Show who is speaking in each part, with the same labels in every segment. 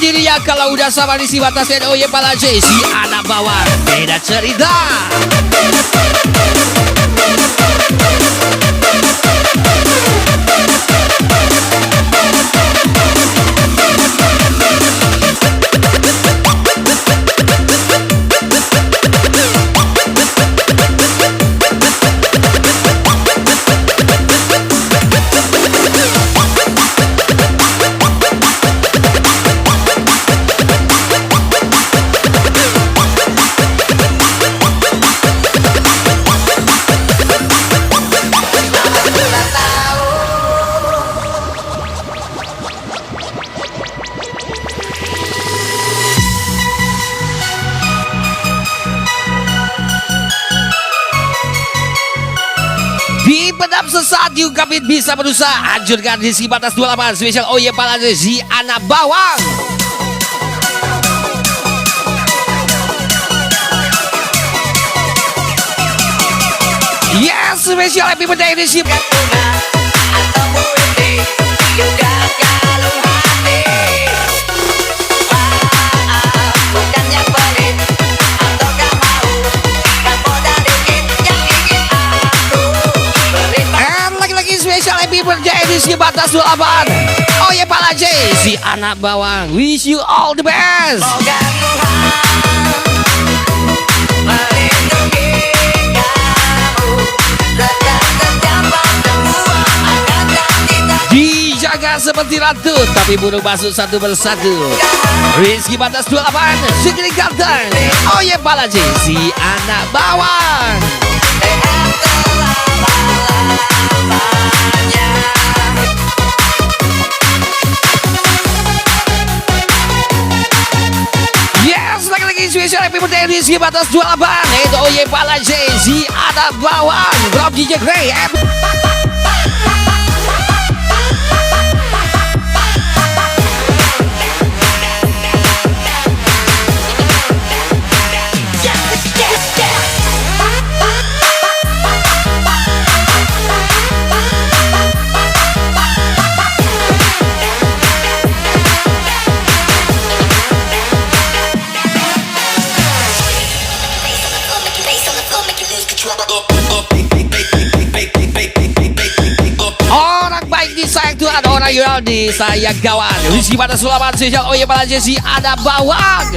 Speaker 1: dirinya kalau udah sama di si batas dan Oye Palace, si anak bawang beda cerita. Dipendam sesaat Yukabit bisa berusaha hancurkan di si batas 28 spesial Oye Palace, si anak bawang. Yes, spesial happy birthday di si spesial happy birthday edisi batas 28 Oye Palace, si anak bawang. Wish you all the best. Dijaga seperti ratu tapi burung masuk satu persatu. Rizky batas 28 segini ganteng Oye Palace, si anak bawang. Yes, lagi-lagi spesial happy birthday di si batas 28 itu Oye Palace, si anak bawang. Drop DJ Grey. Orang baik disayang Tuhan, orang yang disayang kawan. Rizky pada sulaman sejak Oye Palace, si anak bawang.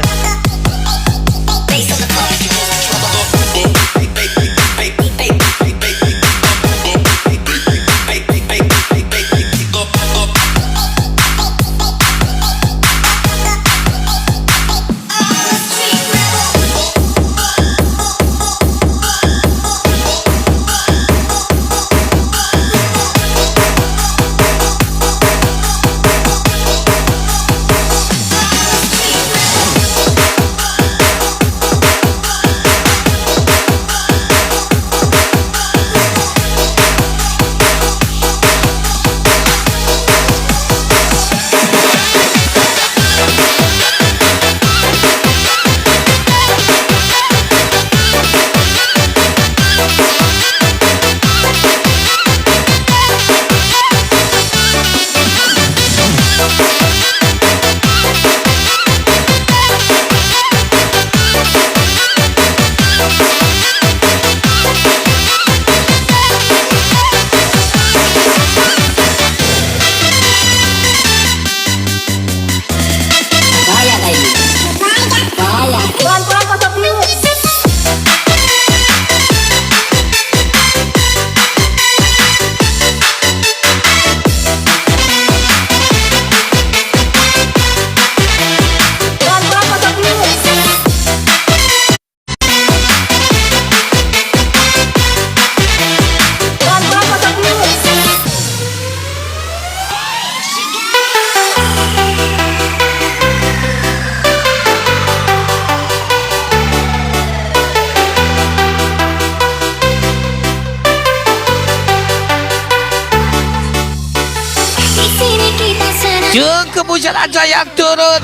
Speaker 1: Cukup hujan aja yang turun.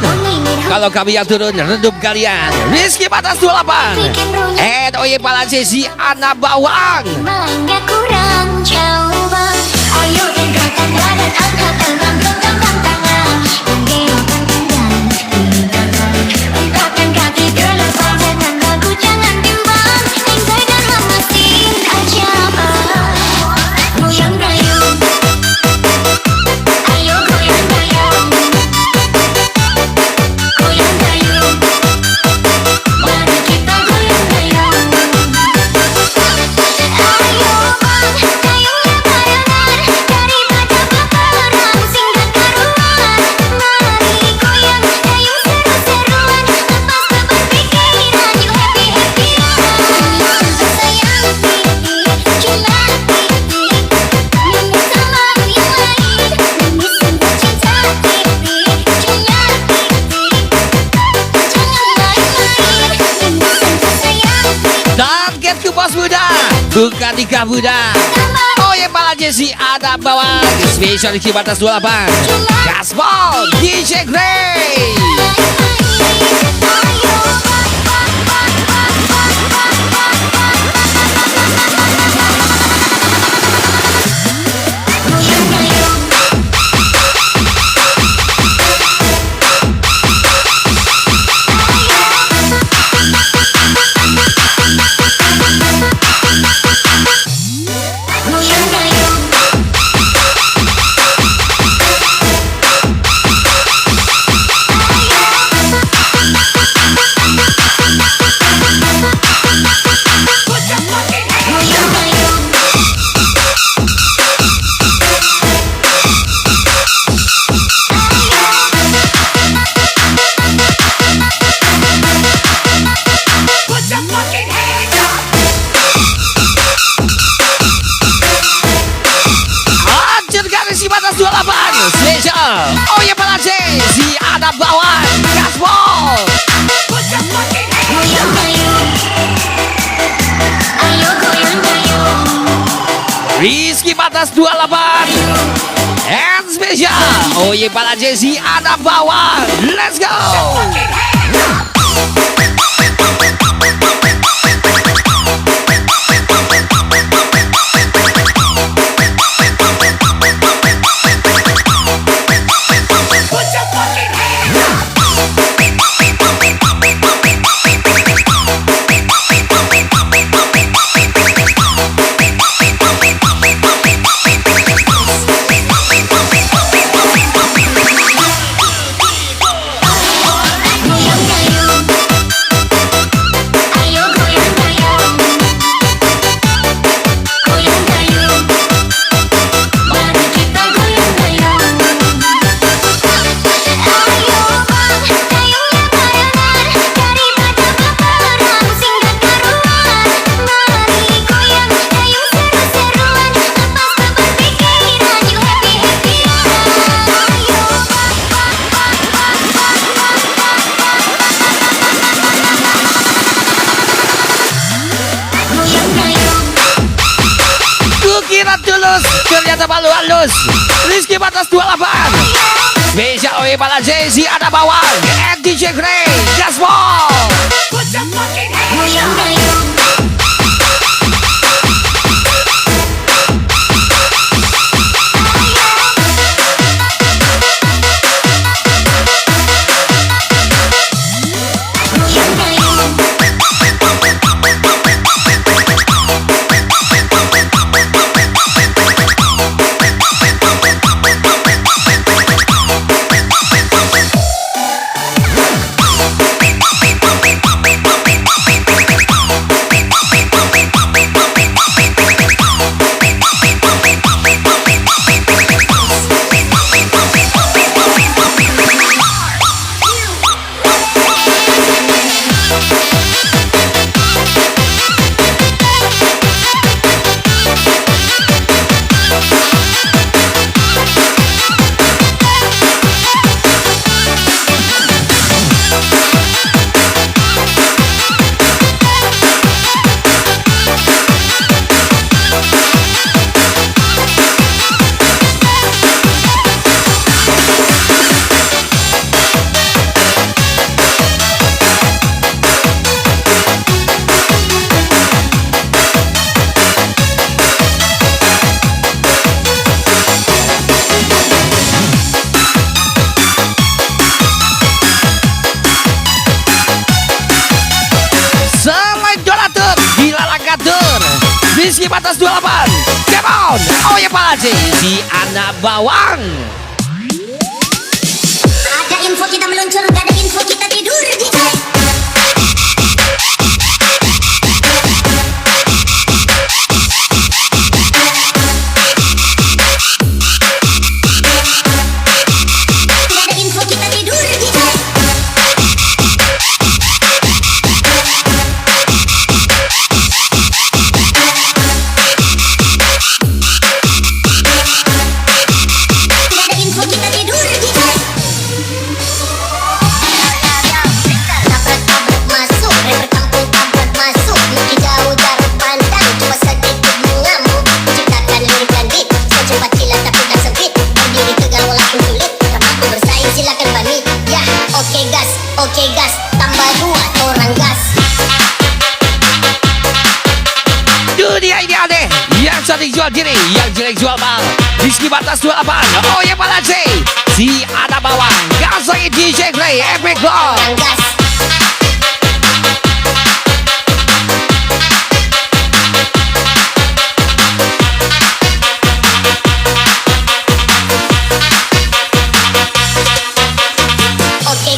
Speaker 1: Kalau kami yang turun, redup kalian. Rizky batas 28 Oye Palace, si anak bawang.
Speaker 2: Nggak kurang jauh bang. Ayo gerakan badan, angkat tangan, genggam tangan. Menggerakkan tangan,
Speaker 1: bukan nikah muda. Oh ya Pala Jesse ada bawang spesial di batas 28 Gaspol DJ Grey. Spesial. Oh ya Pala Jesse ada bawang Gaspol. Rizky batas 28 and spesial. Oh ya Pala Jesse ada bawang. Let's go. Tulus, ternyata malu halus. Rizky batas 28 spesial. Oh Pala Jesse ada bawang and DJ Grey Gaspol. Rizky batas 28 come on. Oh ya Pala Jesse anak bawang.
Speaker 2: Ada info kita meluncur, gak ada info kita tidur.
Speaker 1: jual diri, yang jelek jual mal. Rizky Batas 28. Oh ya Bala J, si anak bawang. Gas lagi DJ Gray, Epic Glow.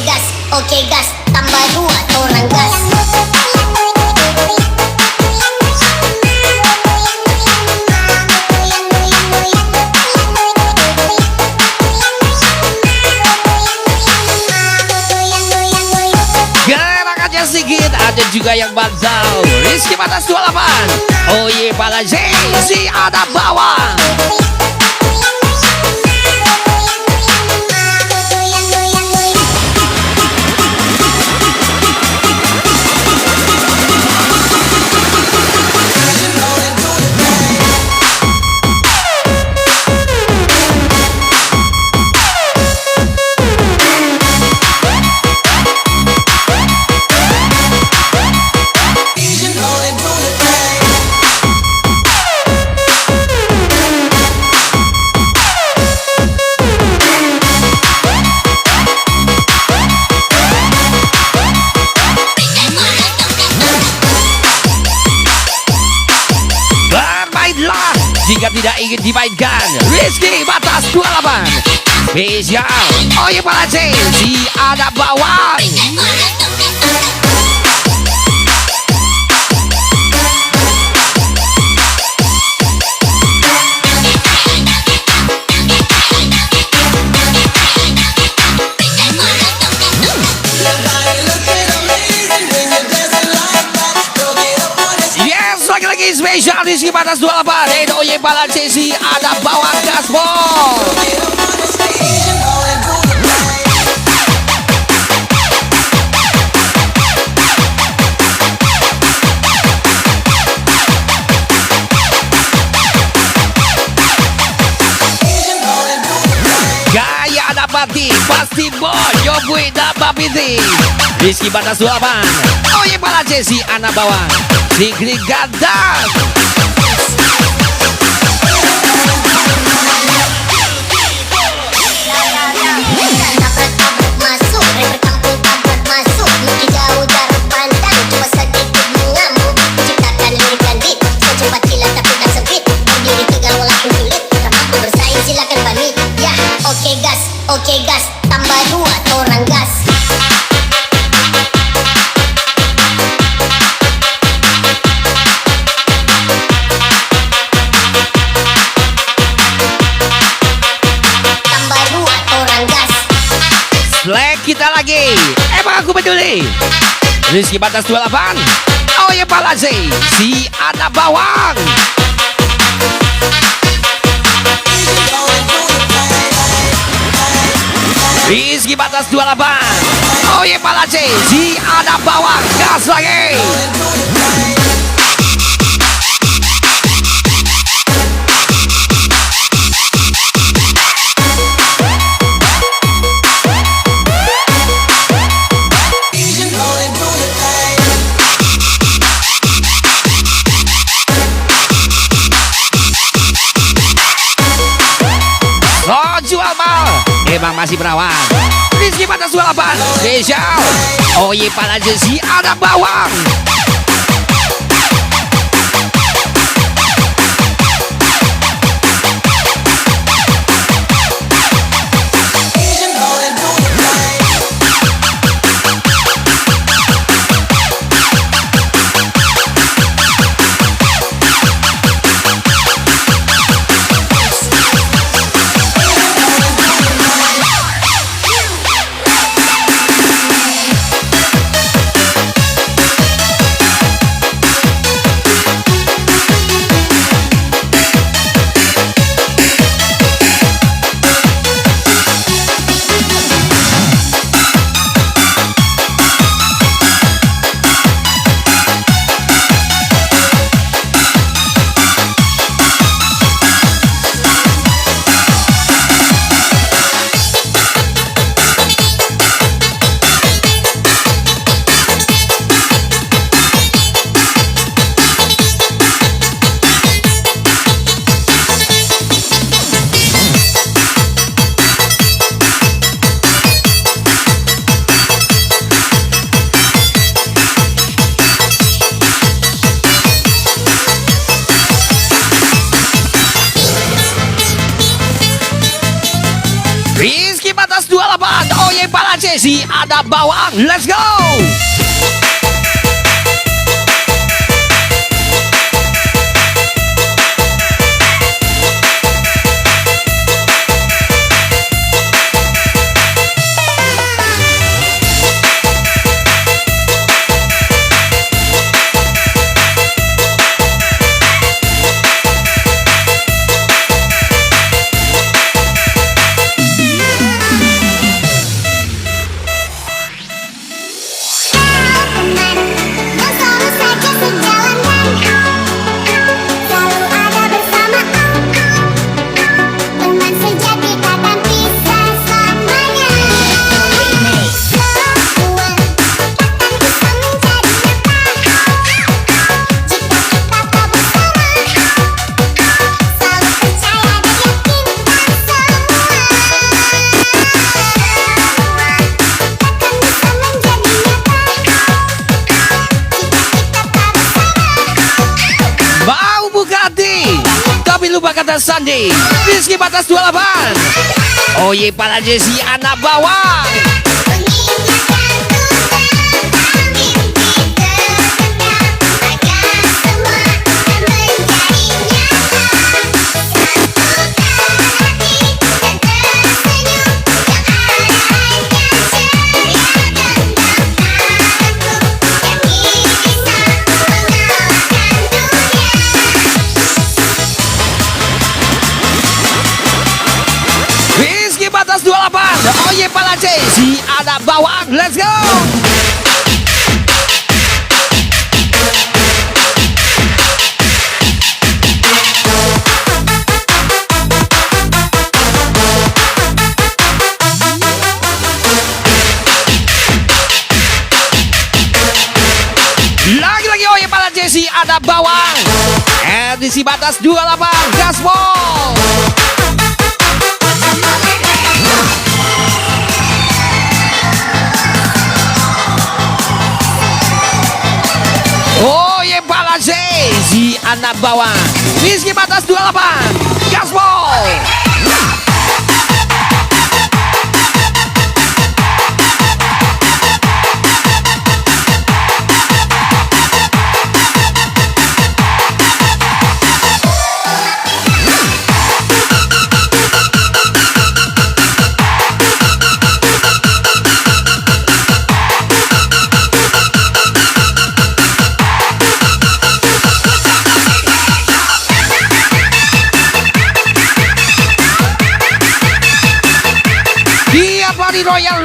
Speaker 2: gas. Oke gas, tambah 2 orang gas.
Speaker 1: Gerakannya sedikit, ada juga yang bantal. Rizky Batas 28. Oh ye Bala J, si anak bawang. Jika tidak ingin dimainkan, Rizky Batas 28. Spesial, oh ya Bala J, si anak bawang. Lagi spesial Rizky Batas 28. Oh ye Bala J, si anak bawang gaspol. Gaya anak pati, pasti boy, yobui dan babiti. Rizky Batas 28. Oh ye Bala J, si anak bawang. Sigri Gandang.
Speaker 2: Tabrak-tabrak masuk, rapper kampung tabrak masuk. Mungkin jauh jarak pandang, cuma sedikit mengamuk. Ciptakan lirik dan beat, secepat kilat tapi tak sempit. Berdiri tegar walaupun sulit, tak mampu bersaing silakan pamit. Ya, oke gas, tambah 2 orang gas.
Speaker 1: Slack kita lagi. Emang aku peduli. Rizky Batas 28. Oh ya Bala J, si anak bawang. Rizky Batas 28. Oh ya Bala J, si anak bawang. Gas lagi. Jual mal, emang masih perawan. Rizky Batas 28. Spesial, oh ye Bala J, si anak bawang. batas 28. Oh yeah, para Jesse, ada bawang. Let's go. Lupa kata Sandi. Rizky batas 28. Oh ye, para Jesse, anak bawang. Batas 28. Oh ye, para Jesse, ada bawang. Let's go. Lagi-lagi oh ye, para Jesse, ada bawang. Edisi batas 28. Gaspol. Oh ye, balance si anak bawang. Rizky batas 28. Gaspol.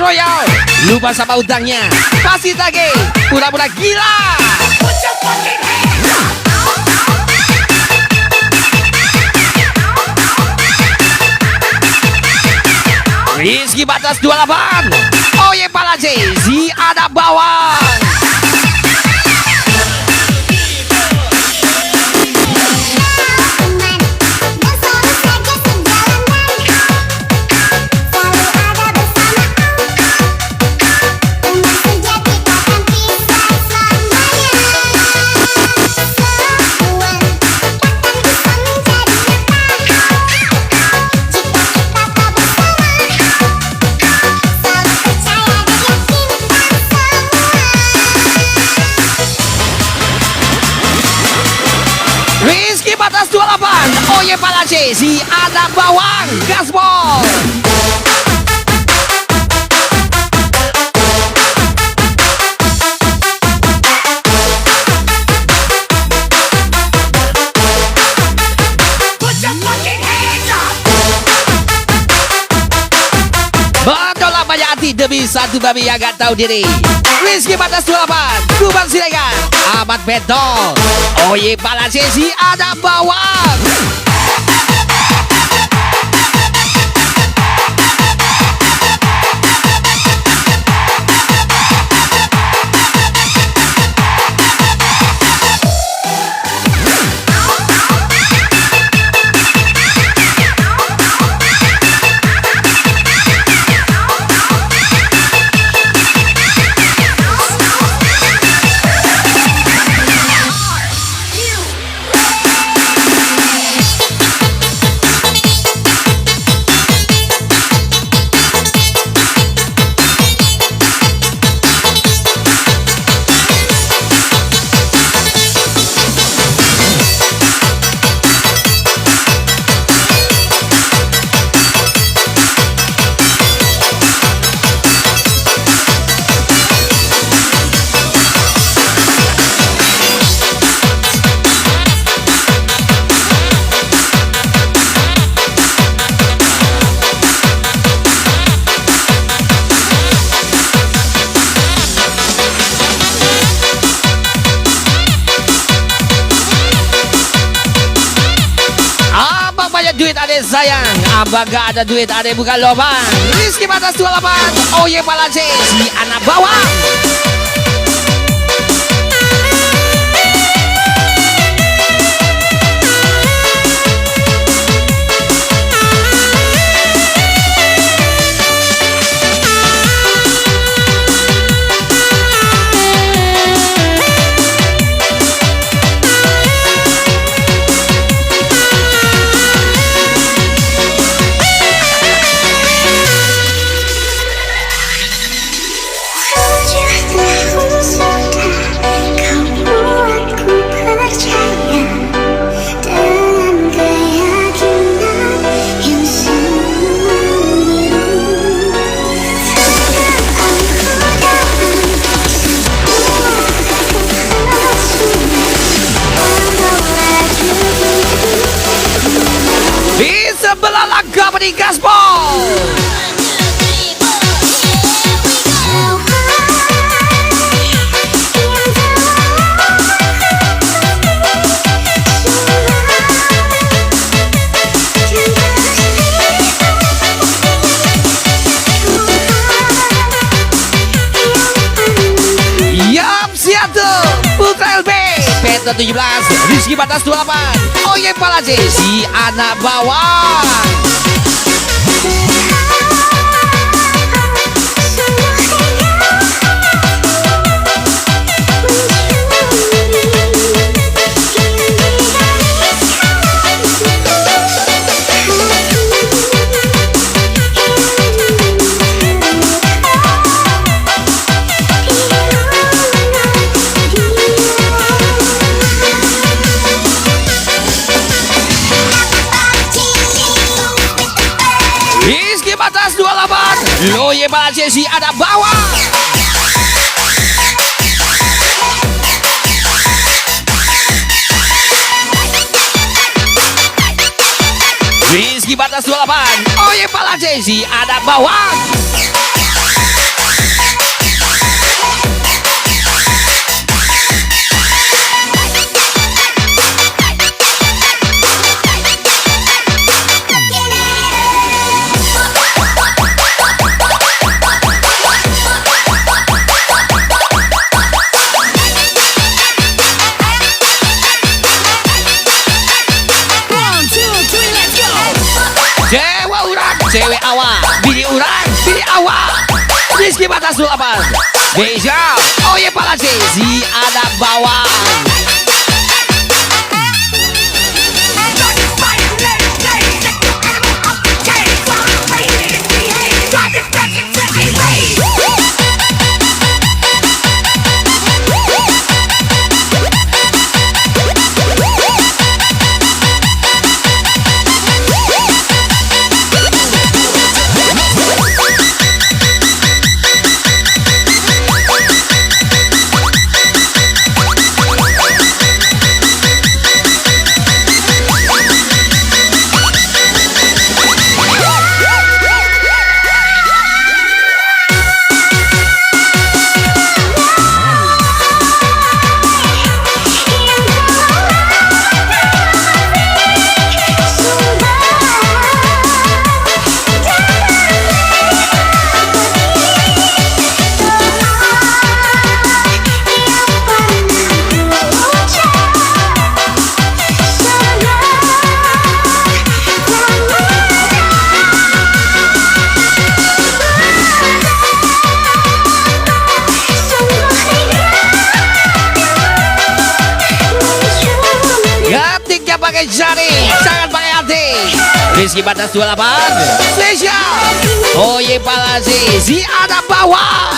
Speaker 1: Royal, lupa sama utangnya, pasti tagih, pura-pura gila. Rizky batas 28. Oh ye, para Jesse, ada bawang. Rizky batas 28. Oh ye, para Jesse, ada bawang. Gaspol. Bertolak banyak hati demi satu babi yang gak tahu diri. Rizky batas 28. Kuban Siregar, Ahmad Beto. Oh ye, para Jesse, ada bawang. sayang, abang gak ada duit, ada bukan lobang. Rizky batas 28. Oh ye pala C, si anak bawang. Sebelah Company Gaspol. Yap, siap tuh. Putra LB Peter 17, Rizky batas 28. Oh ye pala C, si anak bawang. Rizky batas 28. Lo ye pala C, si anak bawang. Rizky batas 28. Oh ye pala C, si anak bawang. Cewek awak, bini urang, bini awak. Rizky batas 28. Deja, oh ye pala C, si anak bawang. Pakai jari, jangan pakai hati. Rizky batas 28. Spesial. Oh ye pala C, si anak bawang.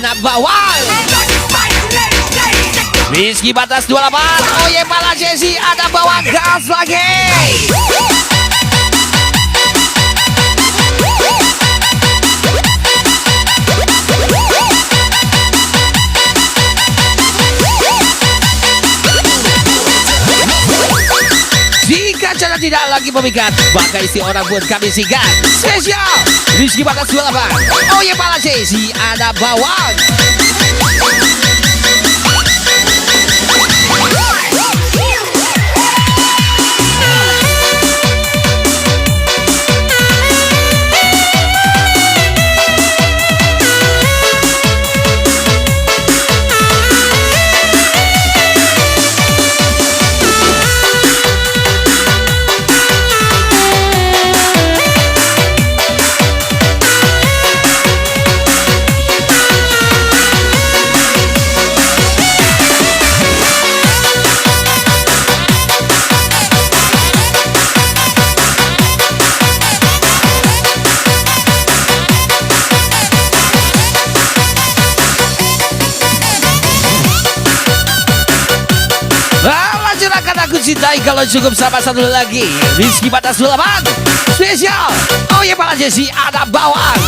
Speaker 1: anak bawang. Rizky batas 28. Oh ye pala Jesse anak bawang, gas lagi. Jika cara tidak lagi memikat, maka isi orang buat kami singkat. Spesial Rizky batas 28. Oh ye pala Jesse anak bawang. Lanjutkan aku cintai kalau cukup sama satu lagi. Rizky batas 28. Spesial oh ya pala Jesse ada bawang.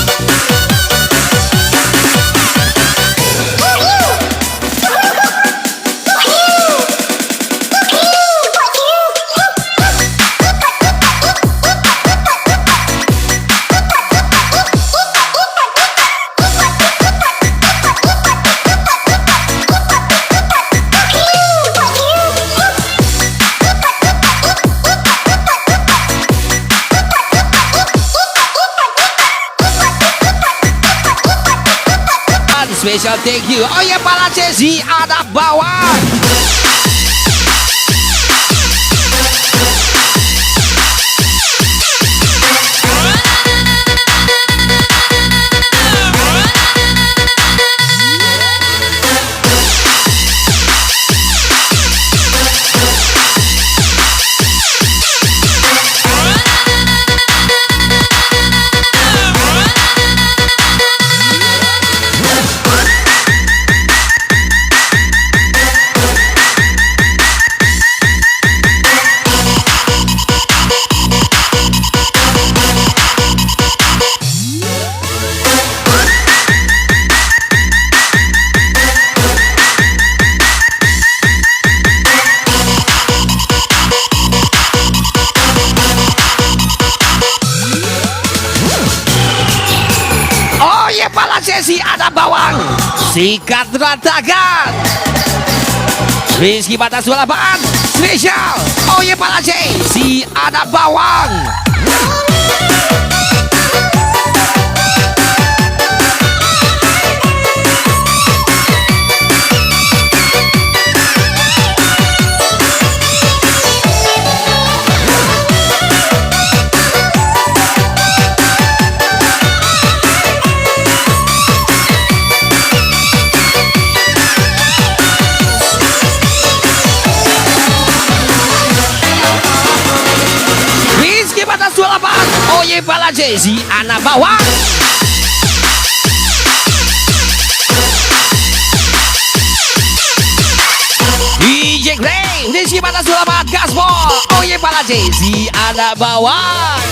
Speaker 1: Special thank you. Oh ya pala Jesse ada bawang. Pala Jesse ada bawang. Sikat rantakan. Rizky batas 28. Spesial oh ya pala Jesse ada bawang. Batas 28. Oh ye pala Jesse anak bawang. DJ Gray Rizky batas 28 gaspol. Oh ye pala Jesse anak bawang.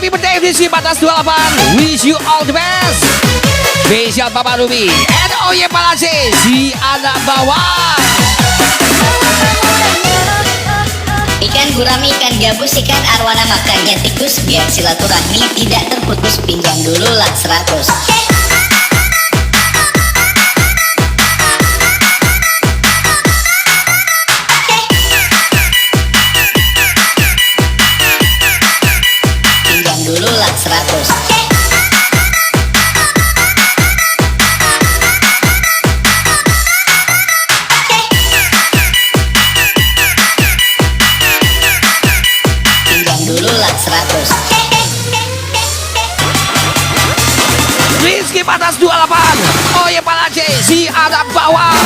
Speaker 1: Happy birthday Rizky Batas 28. Wish you all the best. Spesial Papa Ruby and Oye Palase, si anak bawang.
Speaker 3: Ikan gurami, ikan gabus, ikan arwana makannya tikus. Biar silaturahmi tidak terputus, pinjam dulu lah 100. Pinjam dulu lah 100.
Speaker 1: Rizky Batas 28. Oye Palase, si anak bawang.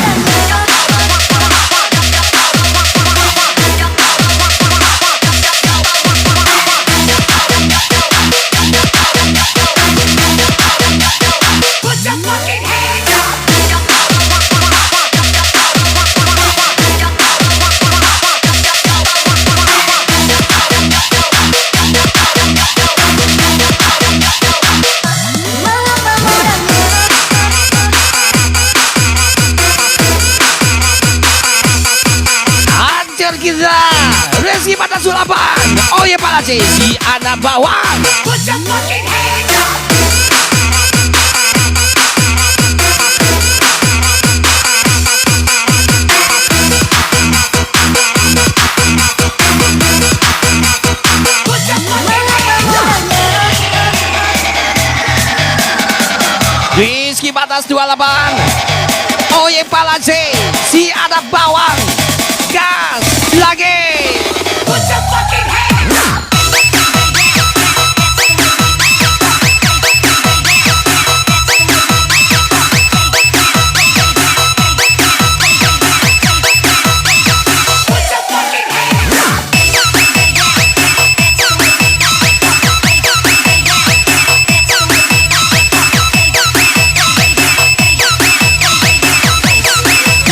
Speaker 1: Kita Rizky Batas 28. Oye Palase, si anak bawang. Rizky Batas 28. Oye Palase, si anak bawang. Gas lagi.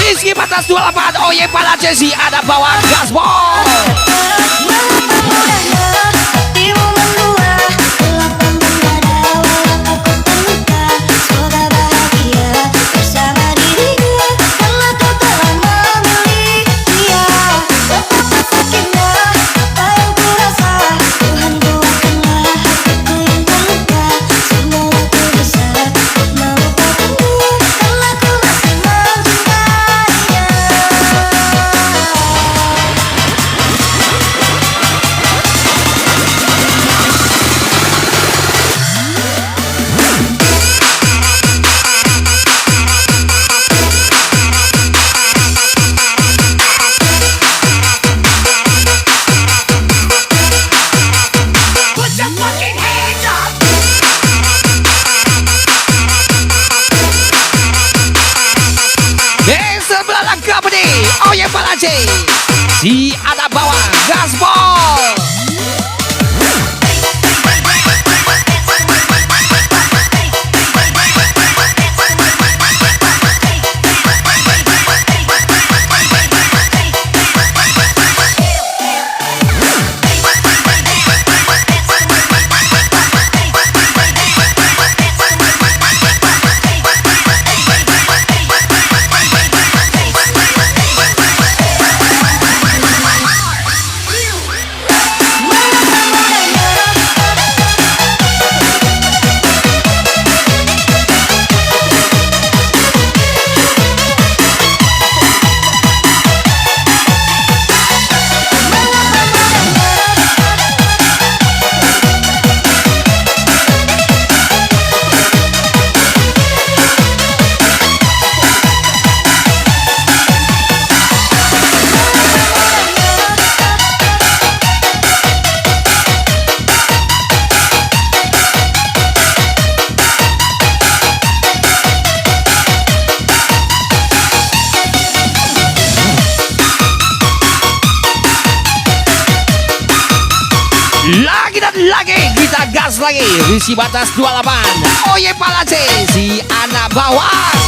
Speaker 1: Rizky Batas 28. Oye Palase, si anak bawang. Gaspol. Oye Palase, si anak bawang. Gaspol. Lagi dan lagi kita gas lagi. Rizky Batas 28. Oye Palase, si anak bawang.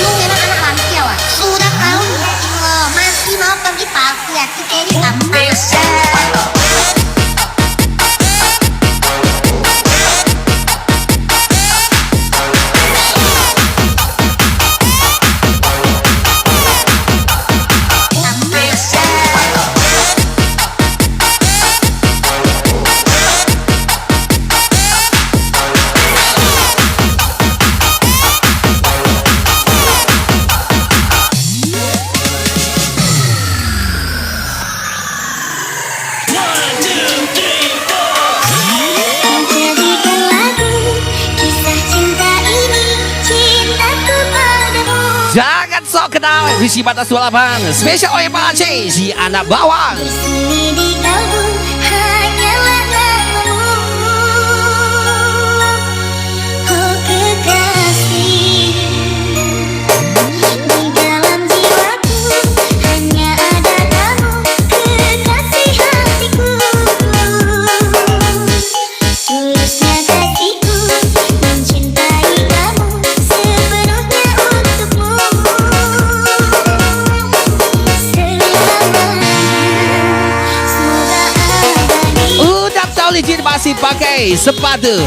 Speaker 2: Lu memang anak laki ya, Wak? Sudah tahu lo masih mau pergi palsu ya? Kita ini apa?
Speaker 1: sok kenal Rizky Batas 28 spesial oleh Pak Aceh si anak bawang.
Speaker 2: Bersemi di kalbu hanyalah namamu, oh kekasih. Di dalam jiwaku hanya ada kamu, kekasih hatiku. Tulusnya kasihku mencintai kamu sepenuhnya untukmu.
Speaker 1: Udah tahu licin masih pakai sepatu,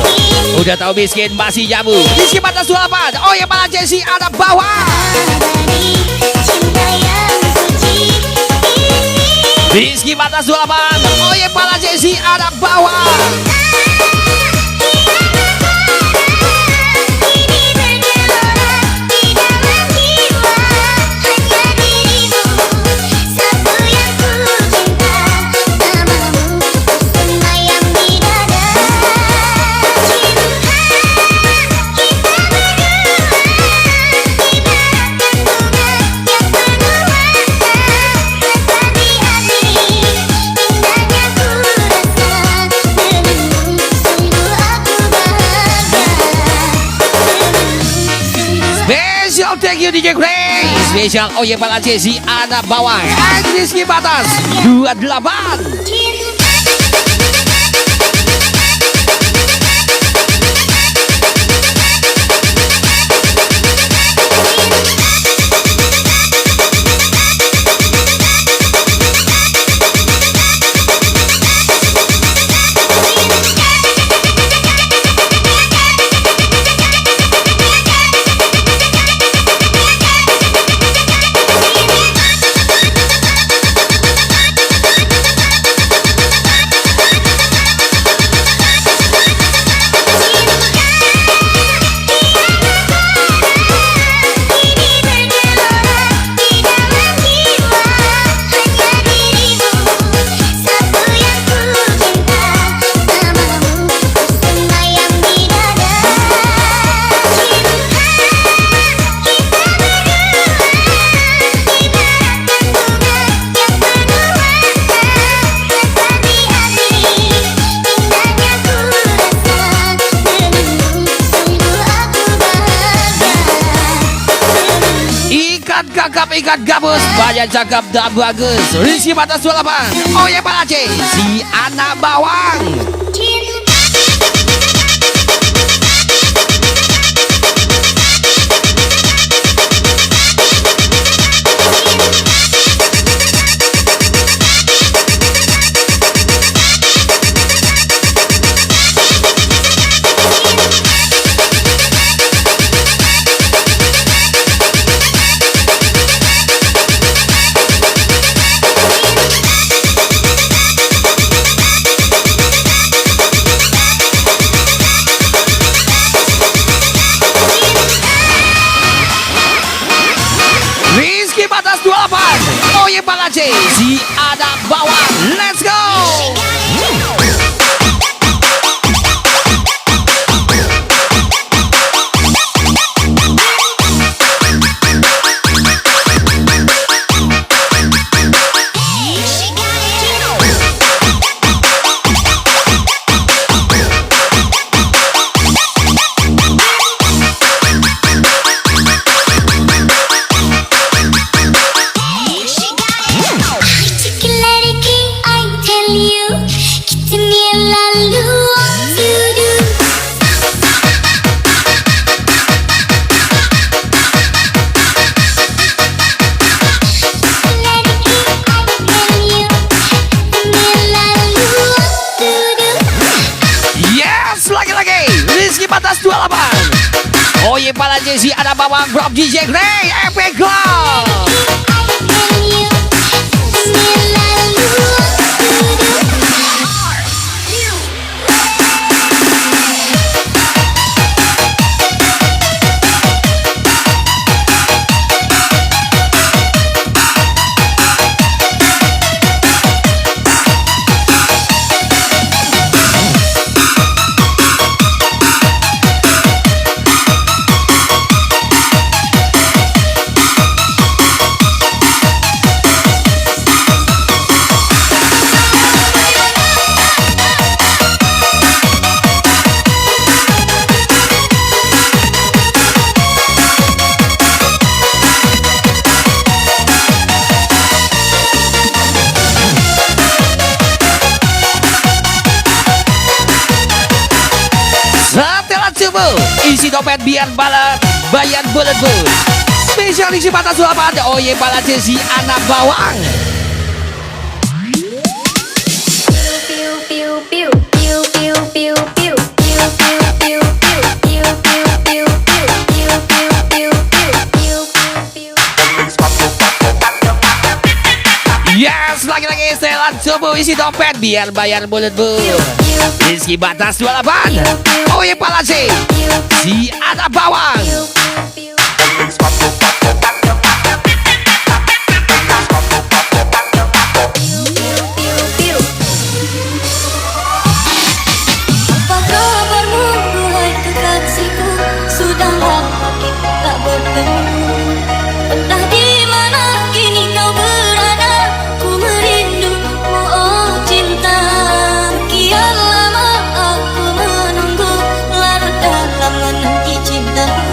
Speaker 1: udah tahu miskin masih jamu. Rizky Batas 28 oh ya Pak Aceh si anak bawang.
Speaker 2: Cinta yang suci ini
Speaker 1: Rizky Batas 28 oh ya Pak Aceh si anak bawang. Special thank you DJ Gray. Special oh ya Pak Aceh si anak bawang. Rizky Batas 28. Ikat gabus banyak cakap dan bagus. Rizky Batas 28 oh ya Pak Aceh si anak bawang. Rizky Batas 28 oh ya Pak Aceh si anak bawang. Let's go. Rizky Batas 28 oh ya Pak Aceh si anak bawang. Drop DJ Gray Epic Club. subuh. Isi dompet biar balat, bayar bulat-bulat. Spesial isi batas 8. Oh ye bala Chelsea anak bawang. Yes, lagi-lagi setelan subuh isi dompet biar bayar bulat-bulat. Rizky batas 28. Oh ye bala Chelsea si anak bawang.
Speaker 4: Apa kabarmu, duhai kekasihku? Sudah lama kita tak bertemu. Entah di mana kini kau berada, ku merindumu, oh cinta. Sekian lama aku menunggu, larut dalam menanti cintamu.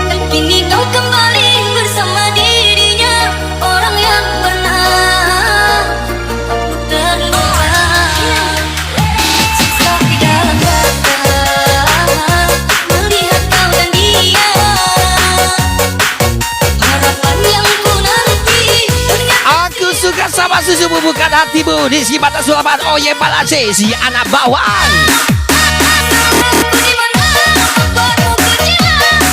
Speaker 4: Dan kini kau kembali bersama dirinya, orang yang pernah terluka. Siksa di dalam dada, melihat kau dan dia. Harapan yang ku nanti ternyata
Speaker 1: Aku suka sama susu bukan hatimu. Rizky batas 28. Oh ye bala Chelsea si anak bawang.
Speaker 4: di mana kabarmu kecil,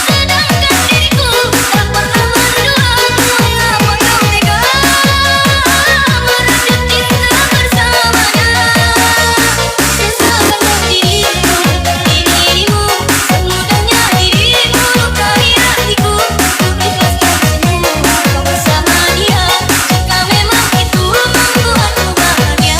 Speaker 4: sedangkan diriku tak pernah berdua. Mengapa kau tega merajut cinta bersamanya? Sesakan dirimu, dirimu, semudahnya dirimu lukai hatiku. Ku ikhlaskan semua kau bersama dia, jika memang itu membuatmu bahagia.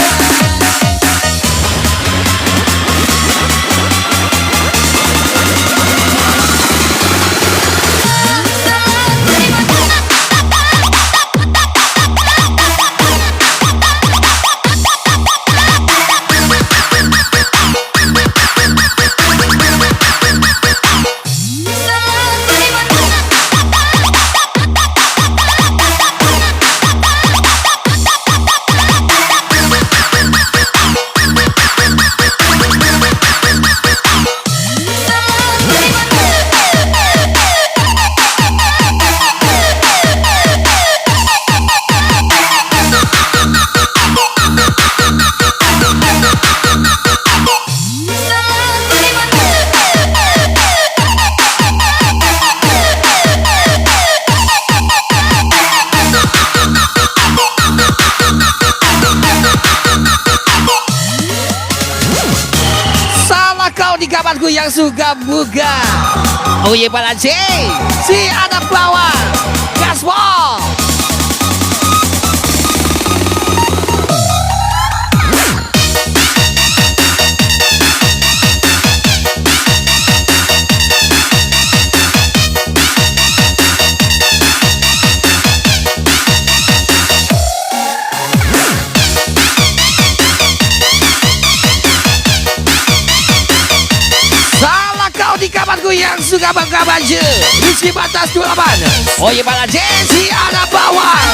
Speaker 1: Salah kau di kamarku yang suka buka. Oh ye bala Chelsea si anak bawang. Gaspol. Salah kau di kamarku yang suka buka baju. Rizky batas 28. Oh ye bala Chelsea si anak bawang.